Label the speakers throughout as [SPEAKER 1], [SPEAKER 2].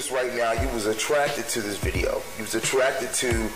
[SPEAKER 1] this right now, you was attracted to this video. You was attracted to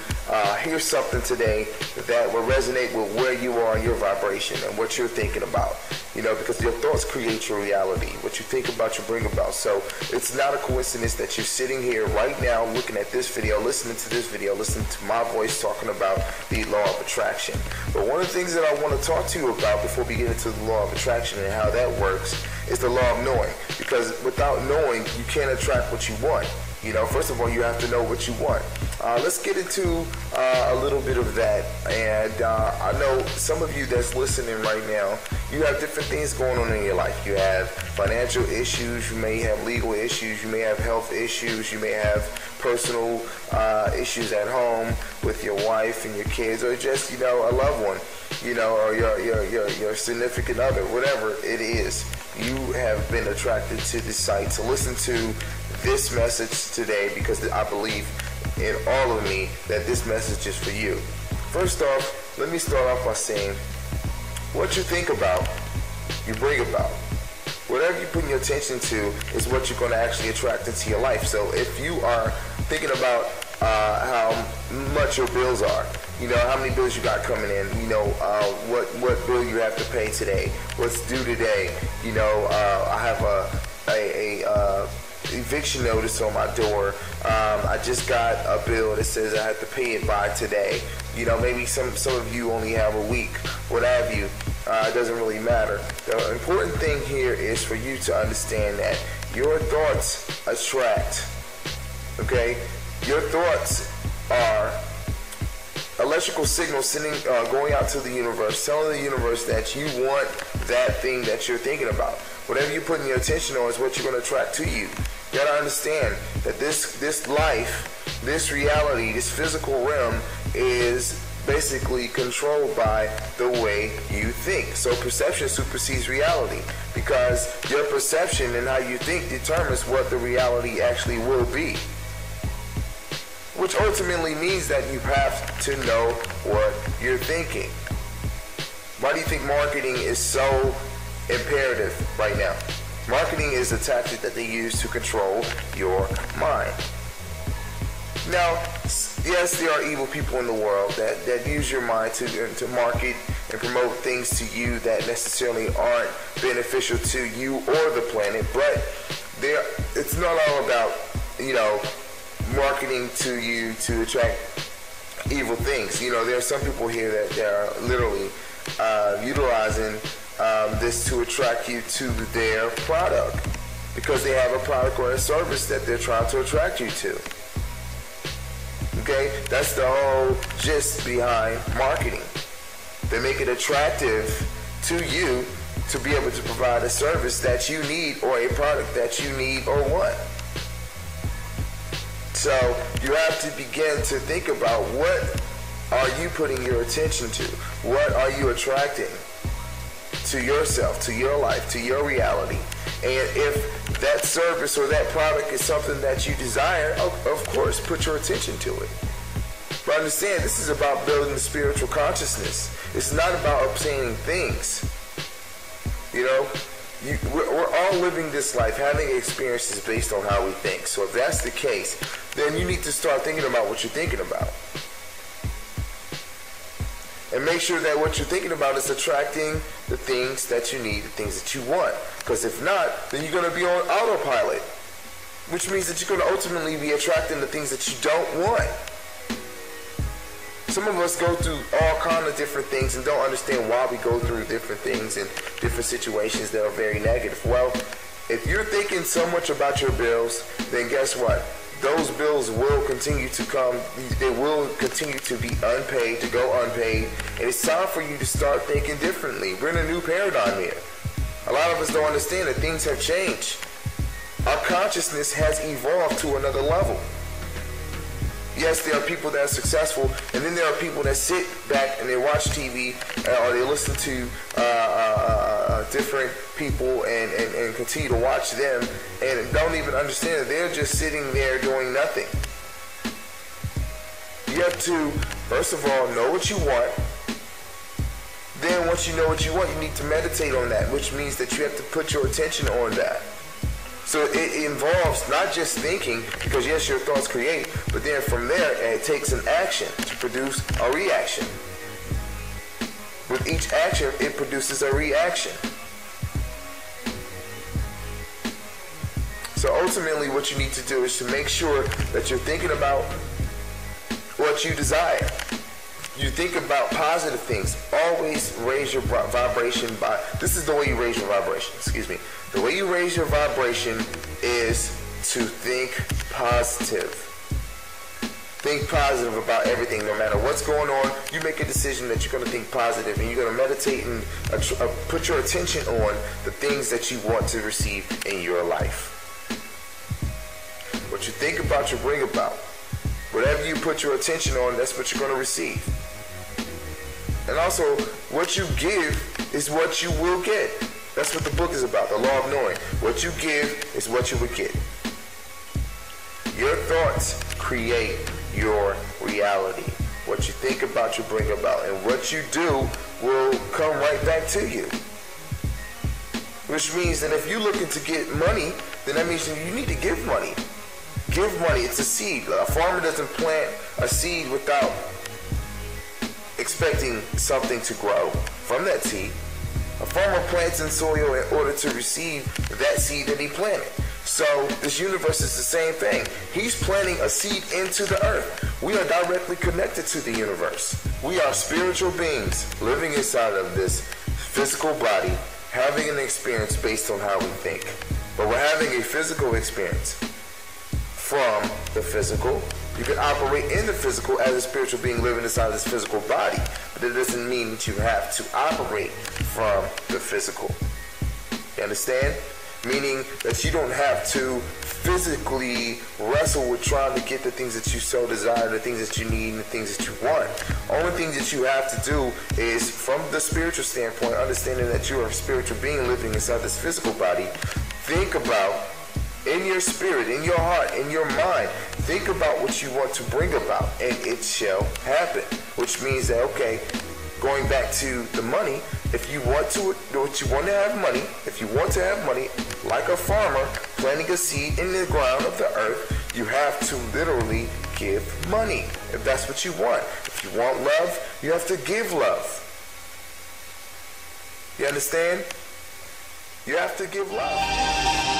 [SPEAKER 1] hear something today that will resonate with where you are in your vibration and what you're thinking about. You know, because your thoughts create your reality. What you think about, you bring about. So it's not a coincidence that you're sitting here right now looking at this video, listening to this video, listening to my voice talking about the law of attraction. But one of the things that I want to talk to you about before we get into the law of attraction and how that works is the law of knowing. Because without knowing, you can't attract what you want. You know, first of all, you have to know what you want. Let's get into a little bit of that. And I know some of you that's listening right now, you have different things going on in your life. You have financial issues, you may have legal issues, you may have health issues, you may have personal issues at home with your wife and your kids, or just, you know, a loved one, you know, or your significant other, whatever it is. You have been attracted to this site to listen to this message today because I believe in all of me that this message is for you. First off, let me start off by saying, what you think about, you bring about. Whatever you put your attention to is what you're going to actually attract into your life. So if you are thinking about how much your bills are, you know, how many bills you got coming in, you know, what bill you have to pay today, what's due today, you know, I have a eviction notice on my door. I just got a bill that says I have to pay it by today. You know, maybe some of you only have a week, what have you. It doesn't really matter. The important thing here is for you to understand that your thoughts attract. Okay? Your thoughts are electrical signals going out to the universe, telling the universe that you want that thing that you're thinking about. Whatever you're putting your attention on is what you're going to attract to you. You gotta understand that this life, this reality, this physical realm is basically controlled by the way you think. So perception supersedes reality because your perception and how you think determines what the reality actually will be. Which ultimately means that you have to know what you're thinking. Why do you think marketing is so imperative right now? Marketing is a tactic that they use to control your mind. Now, yes, there are evil people in the world that use your mind to market and promote things to you that necessarily aren't beneficial to you or the planet, but it's not all about, you know, marketing to you to attract evil things. You know, there are some people here that are literally utilizing this to attract you to their product because they have a product or a service that they're trying to attract you to. Okay, that's the whole gist behind marketing. They make it attractive to you to be able to provide a service that you need or a product that you need or want. So you have to begin to think about, what are you putting your attention to? What are you attracting to yourself, to your life, to your reality? And if that service or that product is something that you desire, of course, put your attention to it. But understand, this is about building the spiritual consciousness. It's not about obtaining things. You know, we're all living this life, having experiences based on how we think. So if that's the case, then you need to start thinking about what you're thinking about. And make sure that what you're thinking about is attracting the things that you need, the things that you want. Because if not, then you're going to be on autopilot. Which means that you're going to ultimately be attracting the things that you don't want. Some of us go through all kinds of different things and don't understand why we go through different things and different situations that are very negative. Well, if you're thinking so much about your bills, then guess what? Those bills will continue to come. They will continue to be unpaid, to go unpaid. And it's time for you to start thinking differently. We're in a new paradigm here. A lot of us don't understand that things have changed. Our consciousness has evolved to another level. Yes, there are people that are successful, and then there are people that sit back and they watch TV or they listen to different people and continue to watch them and don't even understand that they're just sitting there doing nothing. You have to, first of all, know what you want. Then once you know what you want, you need to meditate on that, which means that you have to put your attention on that. So it involves not just thinking, because yes, your thoughts create, but then from there, it takes an action to produce a reaction. With each action, it produces a reaction. So ultimately, what you need to do is to make sure that you're thinking about what you desire. You think about positive things. Always raise your vibration by, this is the way you raise your vibration, excuse me. The way you raise your vibration is to think positive. Think positive about everything, no matter what's going on. You make a decision that you're going to think positive, and you're going to meditate and put your attention on the things that you want to receive in your life. What you think about, you bring about. Whatever you put your attention on, that's what you're going to receive. And also, what you give is what you will get. That's what the book is about, the law of knowing. What you give is what you will get. Your thoughts create your reality. What you think about, you bring about. And what you do will come right back to you. Which means that if you're looking to get money, then that means you need to give money. Give money. It's a seed. A farmer doesn't plant a seed without expecting something to grow from that seed. A farmer plants in soil in order to receive that seed that he planted. So this universe is the same thing. He's planting a seed into the earth. We are directly connected to the universe. We are spiritual beings living inside of this physical body, having an experience based on how we think. But we're having a physical experience from the physical. You can operate in the physical as a spiritual being living inside this physical body, but it doesn't mean that you have to operate from the physical. You understand? Meaning that you don't have to physically wrestle with trying to get the things that you so desire, the things that you need, and the things that you want. Only thing that you have to do is, from the spiritual standpoint, understanding that you are a spiritual being living inside this physical body, think about, in your spirit, in your heart, in your mind, think about what you want to bring about, and it shall happen. Which means that, okay, going back to the money, if you want to have money, if you want to have money, like a farmer planting a seed in the ground of the earth, you have to literally give money. If that's what you want. If you want love, you have to give love. You understand? You have to give love.